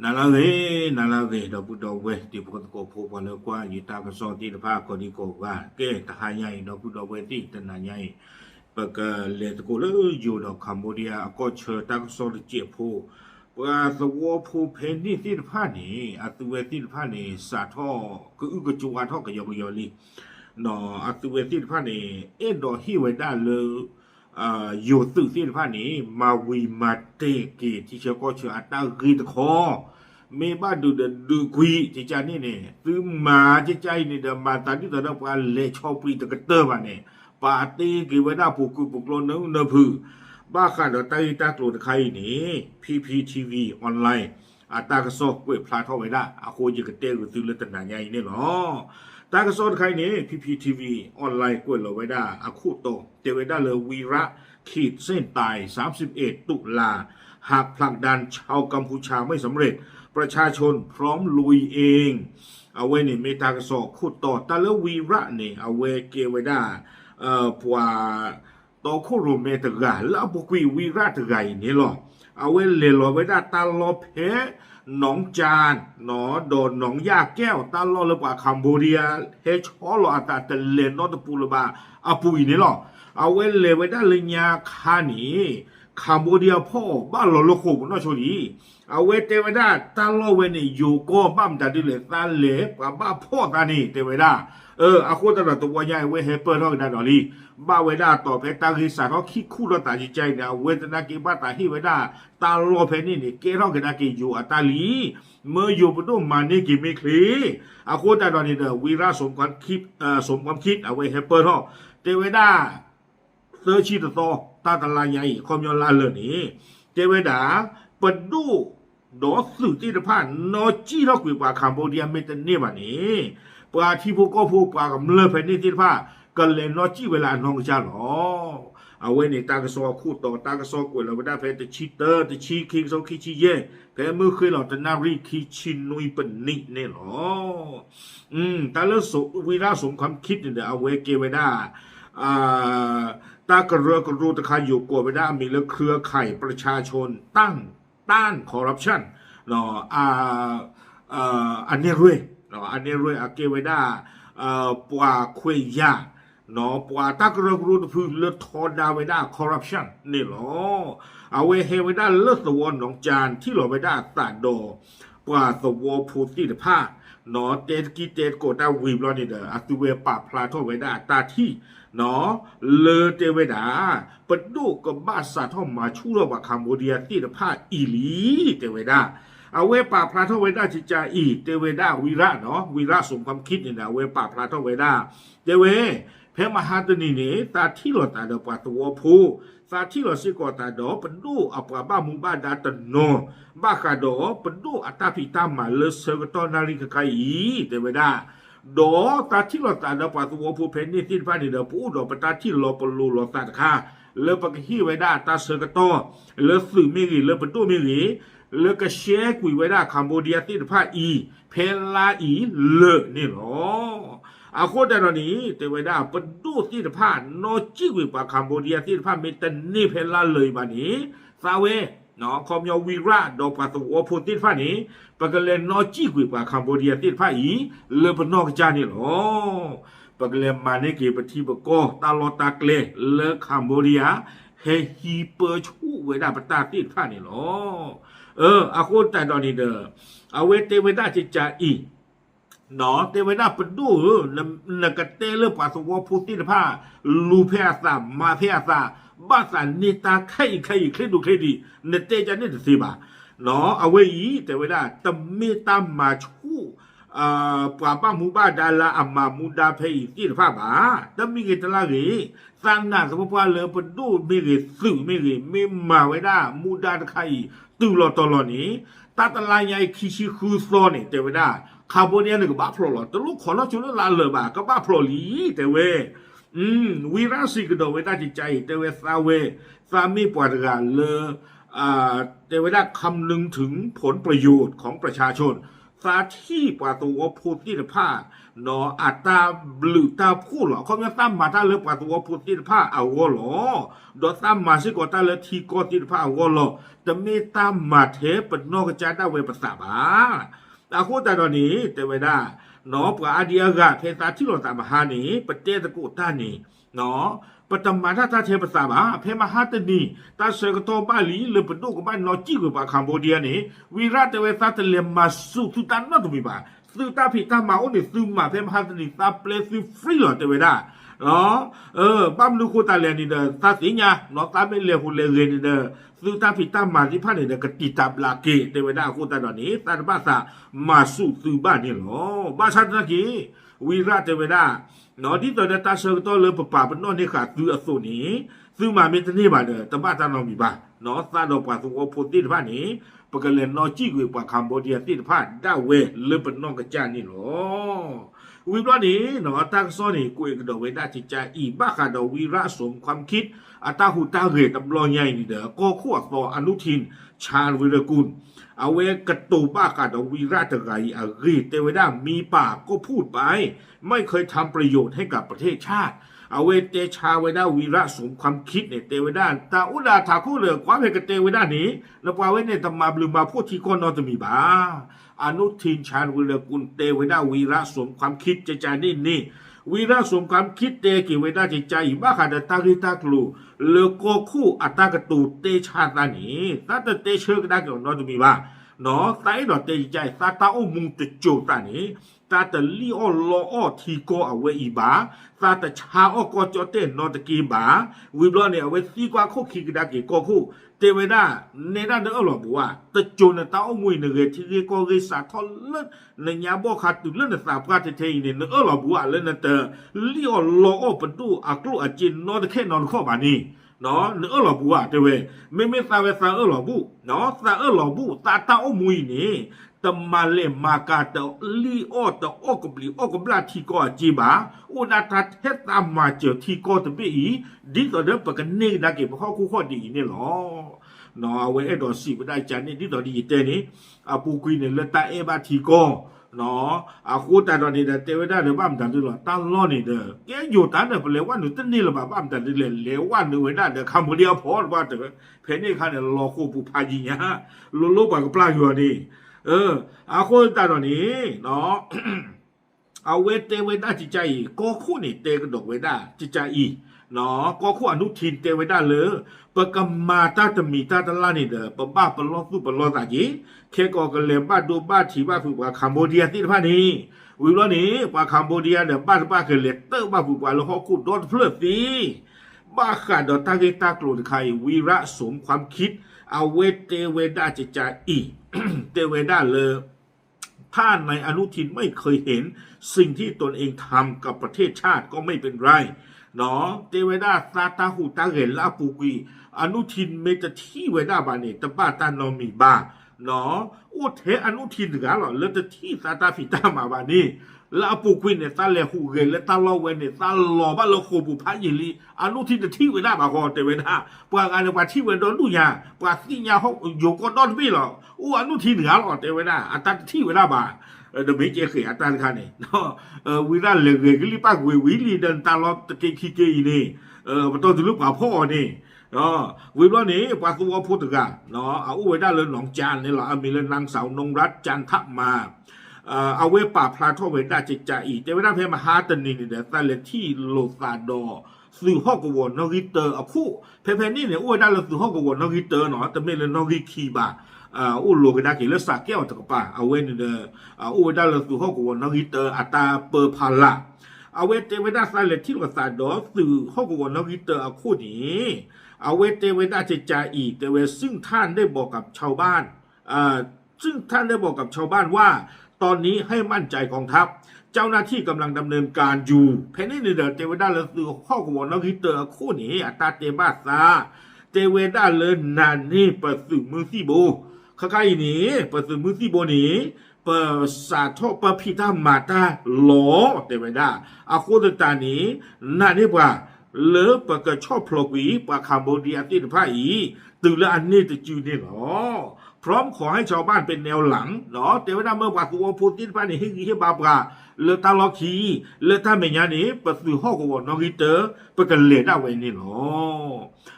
nalage da budo we di buko ko pho pa lo kwa yi ta ka so ti da pha ko di ko wa ke ta ha nyai da budo we ti ta na nyai pa ka le to ko lo yo da Cambodia a ko che ta ka so de je pho pa so wo pho phe ni ti da pha ni a tu we ti da pha ni sa tho ku u ko ju wa tho ka yo li no a tu we ti da pha ni e do hi we da loอยู่สื่อสิ่งพานี้มาวีมาเตกีที่เชื่อก็เชื่ออัตรากีตคอเมบ้าดูเดดูกุยที่จานี่เนี่ยซื้อมาที่ใจนี่เดมาตาที่ตอนนั้นว่าเล่ชอบปีตะกเตอร์มาเนี่ยปาตีกีไว้ได้ผูกกุปุกโลนเนื้อผือบ้าขาดตาตากลุ่มใครนี่PPTV ออนไลน์อัตรากระสอบเว็บพลาดเข้าไว้ได้อาโคจิกเตอร์หรือซื้อเลือดต่างใหญ่เนี่ยหรอตากระสอบใครนี่ PPTV ออนไลน์กล้วยเราไว้ได้อาคูโตเตไว้ได้เลยวีระขีดเส้นตาย31 ตุลาหากผลักดันชาวกัมพูชาไม่สำเร็จประชาชนพร้อมลุยเองเอาไว้นี่เมตากระสอบคูโตตาเลวีระนี่เอาไว้เกไว้ได้ผัวโตโคโรเมตกาแล้วบุกวีระตไกนี่หรอเอาไว้เลลอยไว้ได้ตาลอเพหนองจานหนอโดนหนองยาแก้วตาลอเลยกว่าคัมโบเดียเฮชอลออัตตะเลนนอตปูลบาอาปุยนี่หรอเอาไว้เลยไว้ได้เลยยาคานี่คัมโบเดียพ่อบ้านเราโลโคบนอชลีเอาไว้เตไว้ได้ตาลอเวนี่อยู่ก็บ้ามตาดิเลตาเล็กว่าบ้าพ่อตานี่เตไว้ได้อาโคตรตัวใหญ่ไว้เฮเปอร์เท่ากันดอลีบ้าไว้ได้ต่อเพตากิสาเขาคิดคู่เราตัดใจเนี่ยเวทนากิบ้าตาที่ไว้ได้ตาลอเพนี่นี่เกล้ากันนากิอยู่อัตาลีเมื่ออยู่บนต้นมันนี่กิไม่คลีอาโคตรตอนนี้เดวีระสมความคิดสมความคิดเอาไว้เฮเปอร์เท่าเตไว้ได้เซอร์ชีตโตตาตลายใหญ่คอมยอนลาเลนี่เจเวดาปดูดอสื่อที่ผ่านนอจีเราคุยว่าคัมโบเดียเมตเนบานี่ปาที่พวกก็พูดปากับเลือเพนนี่ที่ผ่านก็เลยนอจีเวลานองจาหรอเอาไว้ในตากระสอคู่ต่อตากระสอกวยเราไม่ได้เพนชีเตอร์แต่ชีคิงโซคิชิเย่เพนมือเคยเราแต่นารีคิชินุยเป็นนิเนี่ยหรอตาเลือสุวีระสมความคิดเนี่ยเอาไว้เกเวด้าตากระเรือกระรูตะคายอยู่กลัวไม่ได้มีเรื่องเครือข่ายประชาชนตั้งต้านคอร์รัปชันเนาะอันนี้รวยเนาะอันนี้รวยอาเกไว้ได้ปัวคุยยาเนาะปัวตากระเรือกระรูตะพื้นเลือดทอดาไว้ได้คอร์รัปชันนี่หรอเอาไว้เฮไว้ได้เลือดสวรหนองจานที่หล่อไว้ได้ตาดอปัวสวอพูติดผ้าเนาะเตตกีเตตโกดาวีบลอนี่เด้ออัตุเวปาพลาทอไว้ได้ตาที่เนาะเลเตเวดาปดูกับบ้าสาทอมาชูระว่าคัมโบเดียที่ตะผ้าอีลีเตเวดาเอาเวปาพลาทอไว้ได้จิจาอีเตเวดาวีระเนาะวีระสมความคิดนี่นะเวปาพลาทอไว้ได้เตเวเพมหาตนีนี่ตาที่หลอตาเดปาตัวผูตาที่หลอสิกอตาดอปดูอัปบ้ามุบ้าดาตโนบ้าคาดอปดูอัตาพิตามาเลเซกตอนาริกไกอีเตเวดาดอตาที่เราตาเดาปัสสาวะผู้เพนนี่ที่ฟ้านี่เดาผู้ดอกปตาที่เราปลูเราตัดค่าเลปกฮีไว้ได้ตาเสกตอเลสื่อมิริเลปตูมิริเลกเชกุยไว้ได้คัมโบเดียที่ผ้าอีเพลาอีเลนี่หรออาโคดารนี้แต่ไว้ได้ปดูที่ผ้านอจิกุยปาคัมโบเดียที่ผ้าเมตันนี่เพลาเลยบานี้ซาเวเนาะคอมยอวีระดอกปัสสาวะผู้ที่ฟ้านี้ปกเลนนอจีกุยปาคัมโบเดียที่ผ้าอีเลปนอกจานี่หรอปกเลมาเนกีปฏิบกตาลอตาเกลเลคัมโบเดียเฮฮีเปอร์ชูเวดาปตาที่ผ้านี่หรออาโคตาดอนี่เดอเอาเวเตเวดาจิจาอีเนาะเตเวดาปดูนกเตเลปัสสาวะผู้ที่ผ้าลูเพอาซามาเพอาซาบ้าสันนิตาใครเครดูเครดีเนเตจันนี่สิบาเนาะเอาไว้อีแต่เวลาตเมตามาชูปราบ้ามูบ้าดาลาอามามูดาเพยที่ผ้าบาตมีเกตลาเรสร้างหน้าสมภาเลปดูมีเกสื่อมีเกมีมาไว้ได้มูดาใครตุลอตลอนี้ตาตลายใหญ่คิชิคูโซนี่แต่เวลาคาร์บอนเนี่ยนึกบ้าโปรลอตลูกขอเราชวนลาเลยบ้าก็บ้าโปรลีแต่เววีราสิกโดเวดาจิตใจเตเวซาเวซามีปวดกาเลเตเวดาคำนึงถึงผลประโยชน์ของประชาชน สาที่ปาตัวพูดที่ผ้าเนาะอัตาบลือตาพูดหรอเขาไม่ตั้มมาตาเลยปาตัวพูดที่ผ้าเอาวหรอดอตั้มมาสิก็ตาเลยทีก็ที่ผ้าเอาวหรอแต่ไม่ตั้มมาเทปนอกจะได้เวภาษาบ้าแต่คู่แต่ตอนนี้แต่เวลาเนาะปาเดียกะเพตาที่เราตามมาหานี่ประเทศตะกุตานี่เนาะปฐมมาถ้าเทภาษาบ้าเพมาหาตนี่ตาเสกตัวบาลีเลยปดูกับบ้านนอจิกกับคัมโบเดียนี่วิรัตเวสาตเลมาสุทุตันนั่นตุมีบ้าซื้อตาผิดตามาโอ้เนี่ยซื้อมาเพมาหาตนี่ตาเปลซื้อฟรีหรอแต่เวลาเนาะบ้านลูกคู่ตาเลียนี่เด้อตาสิญญาเนาะตาไม่เลี้ยหุ่นเลี้ยนี่เด้อซื้อตาผิดตามาที่พันนี่เด้อกติตาบลาเกแต่เวลาคู่ตาดอนนี้ตาบ้าซามาสุซื้อบ้านนี่หรอบ้าชาตินักวิรัตเวลาเนาะที่ตอนนี้ตาเสกตัวเลยปะป่าเป็นนอนนี่ขาดซื้ออสุนี้ซื้อมาเมตนี่บาเด้อแต่บ้านตาเรามีบ้าเนาะตาดอกปาสุโอพูดที่บ้านนี้ปกตินอจิกวยปาคัมโบเดียที่บ้านได้เวเลยเป็นนองกระจานี่หรอวิรัตนี้เนาะตั้งซ้อนนี่กุยกระโดดเวด้าจิตใจอีบ้าขาดวิระสมความคิดอัตาหูตาเรตำรอใหญ่นี่เด้อก็ขวดต่ออนุทินชาญวิรกุลเอาเวกระตูบ้าขาดวิระตะไกอรีเตเวด้ามีปากก็พูดไปไม่เคยทำประโยชน์ให้กับประเทศชาติเอาเวเตชาเวด้าวีระสมความคิดเนี่ยเตเวด้าตาอุดาถาคู่เหลือความเห็นกับเตเวด้านี้แล้วว่าเวเนี่ยตมาบลืมมาพูดที่ก้อนนอนจะมีบ้าอนุทินชาญวิรกุลเตเวด้าวีระสมความคิดจะจานี่วีระสมความคิดเตกิเวด้าจิตใจบ้าขาดตาริตากลูเลโกคู่อัตตากตูเตชาตานี้ถ้าเตเชื่อก็ได้ก็นอนจะมีบ้าเนาะไต้ดอกเตใจตาตาโอมุงตะโจตานี้ตาตะลีอลออทีโกเอาไว้อีบาตาตะชาออกจอเตนนอตะกีบาวิบลอเนี่ยเอาไว้ซีกว่าโคคิกดากิโกคู่เตเวดาเนดาเดอหลอบัวตะโจนตาอมวยเนเรทีเรโกเรสาทอลเนญาบ่ขาดตุเลนสาพกาเทเนี่ยเนอหลอบัวเลนเตลีอลออปดูอักลุอจินนอตะแค่นอนข้อบานี่เนาะเนอหลอบัวเตเวไม่ซาเวซาหลอบุเนาะซาหลอบุตาตาอมวยนี่ตมาเลมากาตลีโอตออกบลีออกบลาทีก็จีบาอุนาทัดเฮตามมาเจอทีก็ตะบีดิตอเดปกันนี่นักเก็บข้อคู่ข้อดีนี่หรอเนาะเวเอดอสีบ่ได้จันนี่ดิตอดีเตนี่อาปูกุยเนี่ยเลตาเอบาทีก็เนาะอาคูตาดอนี่เตเวดาเดบ้ามตันดิหรอตันล้อนี่เด้อแกอยู่ตันเด้อเลวันนึตันนี่ละบ้ามตันดิเลวันนึเวดาเด้อคัมพูเดียพอว่าเด้อเพนี่คันเนี่ยรอคู่ปูพาญิญะโลบากปลาอยู่นี่อาคนตาตอนนี้เนาะเอาเวเตเวด้าจิตใจก็คู่นี่เตกระดกเวด้าจิตใจเนาะก็คู่อนุทินเตเวด้าเลยปะกมมาตาตมีตาตะลานี่เด้อปะบ้าปะล้อสู้ปะล้อตาจีเคก็กะเลบ้าดูบ้าถีบ้าฝึกว่าคัมโบเดียที่พานี้วิโรนี้ว่าคัมโบเดียเด้อบ้าเคเลเตอร์บ้าฝึกว่าแล้วเขาคู่โดนเพลิดสิบ้าขาดดอตาเกตากลุนไขวีระสมความคิดเอาเวเตเวด้าจิตใจเตเวด้าเลยถ้าในอนุทินไม่เคยเห็นสิ่งที่ตนเองทำกับประเทศชาติก็ไม่เป็นไรเนาะเตเวด้าซาตาหูตาเห็นลาปูกีอนุทินเมตที่เวด้าบานี่ตบ้าตานอมีบ้าเนาะอุเทอนุทินกันหรอแล้วจะที่ซาตาฟิตามาบานี่ลาปูกีเนี่ยตาเลหูเกและตาลอเวเนี่ยตาลอบ้าลโคบุพายิลีอนุทินจะที่เวด้าบาคอเตเวด้าปางานในวันที่เวดอนดูยาปาสิญาเขาอยู่ก็ดอนพี่หรออนุทินกันหรอเตเวด้าอัตตาที่เวด้าบาเดมิเจเขียอัตตาคันเนี่ยเนาะวิราเลเกกลิปากวิลีเดินตาลอตะเกคิเกอีนี่มันต้องจะลุกกับพ่อนี่วิบล้อนี้ปาตัวพูดกันเนาะเอาไว้ได้เลยหนองจานนี่หรอมีเลยนางสาวนงรัตจันทมาเอาไว้ป่าพลาทเวด้าจิตใจอีแต่เวลาเพมาฮาตันนี่เนี่ยแต่เลยที่โลซาดอสื่อฮอกวอนนอริเตอร์อ่ะคู่เพนี่เนี่ยอ้วยได้เลยสื่อฮอกวอนนอริเตอร์เนาะแต่ไม่เลยนอริคีบาอุโลกได้กี่เลสาแก้วตะกป่าเอาไว้เนี่ยอ้วยได้เลยสื่อฮอกวอนนอริเตอร์อัตราเปอร์พาละเอาไว้เตเวด้าใส่เลยที่โลซาดอสื่อฮอกวอนนอริเตอร์อ่ะคู่นี้เอาไว้เตเวด้าจิตใจอีแต่เวซึ่งท่านได้บอกกับชาวบ้านซึ่งท่านได้บอกกับชาวบ้านว่าตอนนี้ให้มั่นใจกองทัพเจ้าหน้าที่กำลังดำเนินการอยู่เพนนี่เดอเตเวด้าเลสือข้อกวนนกิเตอร์คู่นี้อัตาเตบาซาเตเวด้าเลนันนี่เปิดสื่อมือซีโบข้าใครนี้เปิดสื่อมือซีโบนี้เปิดสาทปพิธามาตาหลอเตเวด้าอาคูตตานี้นั่นนี่ว่าเลิกปกชอบพลวีปคัมโบเดียที่ผ้าอีตื่นแล้วอันนี้จะจูนี่หรอ พร้อมขอให้ชาวบ้านเป็นแนวหลังเนาะเทวดาเมื่อว่าตัวพูดที่บ้านนี่ให้บาปกาเลตาลอคีเลตาเมียนี่ประสือห้องวนกิเตอร์ประกันเลด้าเวนี่เนาะ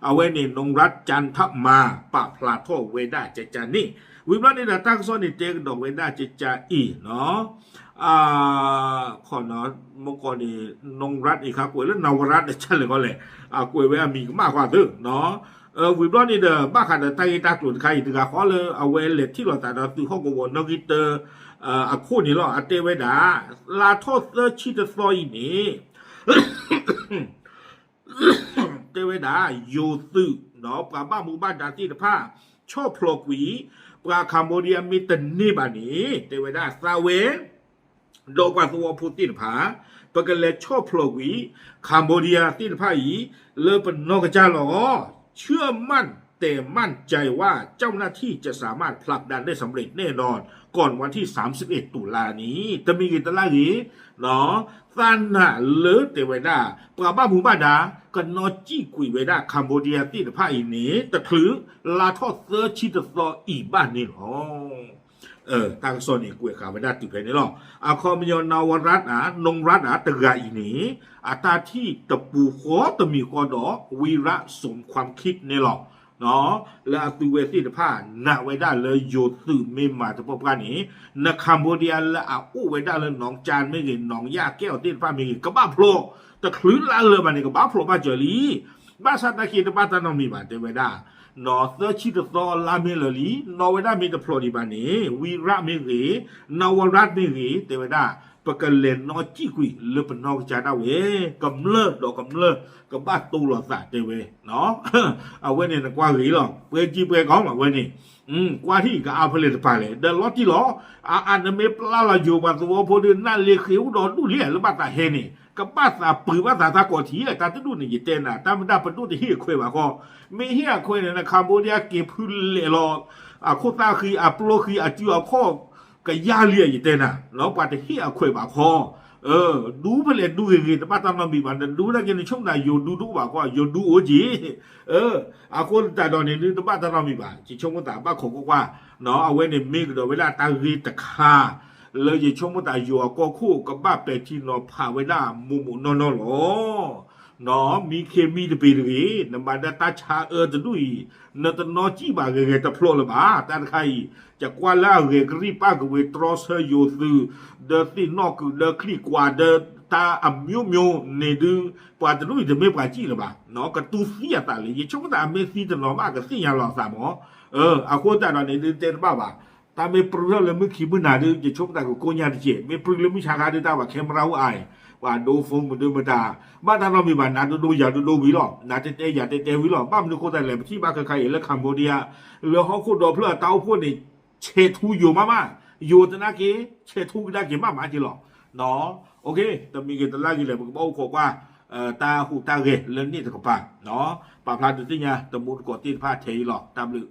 เอาไว้นี่นงรัฐจันทมาปะพลาโทเวด้าเจจานี่วิบลันนี่นะตั้งซ้อนนี่เจกดอกเวด้าเจจาอีเนาะขอเนาะเมื่อก่อนนี่นงรัฐอีกครับกวยแล้วนวรัฐเนี่ยชันเลยก็เลยกวยไว้มีมากกว่าเด้อเนาะวิบลันนี่เด้อบ้าขันไตตาตุนใครถึงกับขอเลยเอาไว้เล็ดที่เราแต่เราตื่นห้องวนนกิเตอร์คู่นี้เราเตเวดาลาโทเซอร์ชิตซอยนี่เตเวดาโยซึเนาะปราบ้าหมู่บ้านดาที่ผ้าชอบโผล่กวีปราคัมโบเดียมีแต่นี่บานี้เตเวดาซาเวโดกว่าตัวพูตินผาปกันเลยชอบโผล่กวีคัมโบเดียที่ผ้าอีเลอเป็นนกกระจาหรอเชื่อมั่นแต่มั่นใจว่าเจ้าหน้าที่จะสามารถผลักดันได้สำเร็จแน่นอนก่อนวันที่ 31 ตุลานี้จะมีกี่ตลาดีเนาะซันน่ะเลิศเตเวดาปราบ้าหมู่บ้านดากันนอจี้กุยเวดาคัมโบเดียที่ผ้าอีนี้ตะคลือลาทอดเซอร์ชิตซออีบ้านนี่หรอทางโซนนี่กุยขาเวดาติดเพนี่หรอคอมยอนนาวรัตนงรัตตะกาอีนี้ตาที่ตะปูขอตะมีขอดอวีระสมความคิดนี่หรอเนาะแล้วตัวเวทีผ้าณไว้ได้เลยโยตื่นไม่มาจะพบกันนี้ณคัมโบเดียแล้วอู้ไว้ได้เลยหนองจานไม่เห็นหนองยาแก้วตีนฟ้าไม่เห็นก็บ้าโผล่แต่คลื่นละเลยมันนี่ก็บ้าโผล่มาเจอลีบ้าสัตว์ตะเคียนบ้าตาน้องมีบ้านเทวดานอเซอร์ชิตซอลาเมลลีนอเวดามีแต่โผล่ดีบ้านนี้วีระไม่เห็นนาวรัตไม่เห็นเทวดาปกันเลนนอจี้กุยเลือเป็นนอกจาดาวกำเลิศดอกกำเลิศกับบ้านตูหลอดสะเตเวเนาะเอาไว้เนี่ยกว่าหรือหรอเปจีเปของมาไว้นี่กว่าที่ก็เอาผลิตภัณฑ์เลยเดินรถที่หรออันนั้นไม่ปลาเราอยู่มาตัวพอดีนั่นเลี้ยขิวโดนดูเลี้ยหรือบ้านตาเฮนี่กับบ้านตาปืนบ้านตาตากอทีเลยตาจะดูนี่ยิ่งเต้นตามันได้ประตูที่เฮียคุยว่าก็ไม่เฮียคุยเนี่ยนะคัมโบเดียเก็บพื้นเลยหรอโคตาคือโปรคือจิวข้อก็ย่าเลี้ยยิ่งเต้นแล้วป่าจะเฮียคุยว่าพอดูไปเลยดูอย่างงี้แต่ป้าตามมาบีมันดูได้ยังในช่วงไหนโยดูว่าก็โยดูโอจีคนแต่ตอนนี้นึกแต่ป้าตามมาบีบ้าที่ช่วงแต่ป้าขงก็ว่าเนาะเอาไว้ในมิกเดี๋ยวเวลาตารีตะคาเลยจะช่วงแต่โยก็คู่กับบ้าเป็ดที่นอนผ่าไว้ได้มุนอนหรอเนาะมีเคมีจะเป็นยังไงน้ำมันตาชาจะดุยนั่นตนอจีบ้าเกยตะพลเลยบ้าแต่ใครจากว่าแล้วเกรีป้าก็เวทรอสเฮโยซึเดตินอกเดคลิกว่าเดตาอัมมิวเนดูปาจะรู้จะไม่ปาจีหรือเปล่าเนาะก็ตูเสียตาเลยช่วงแต่เมซี่จะนอนมากก็เสียหล่อสามอาคนแต่ตอนนี้เจนบ้าบ่าตาไม่ปลื้มเลยไม่คิดไม่นานดูจะช่วงแต่ก็โกยาดิเจไม่ปลื้มเลยไม่ชาการดูตาว่าเข้มเราไอว่าดูฟงมันดูมาตาบ้านเรามีบ้านนาดูอยากดูวิลล์นาเตอยากเตวิลล์บ้านมันดูโคตรเลยที่บ้านใครๆแล้วคัมโบเดียแล้วเขาคูดดอเพื่อเต้าพวกนี้เชทูอยู่มาอยู่ตนะกี้เชทูได้กี่มาจีหรอเนาะโอเคแต่มีกี่ตลาดกี่เลยมันก็บอกว่าตาหูตาเกลเรื่องนี้จะกับป้าเนาะป้าพลาดตัวที่เนี่ยตะมุดกดตีนผ้าเทยหรอตามลือ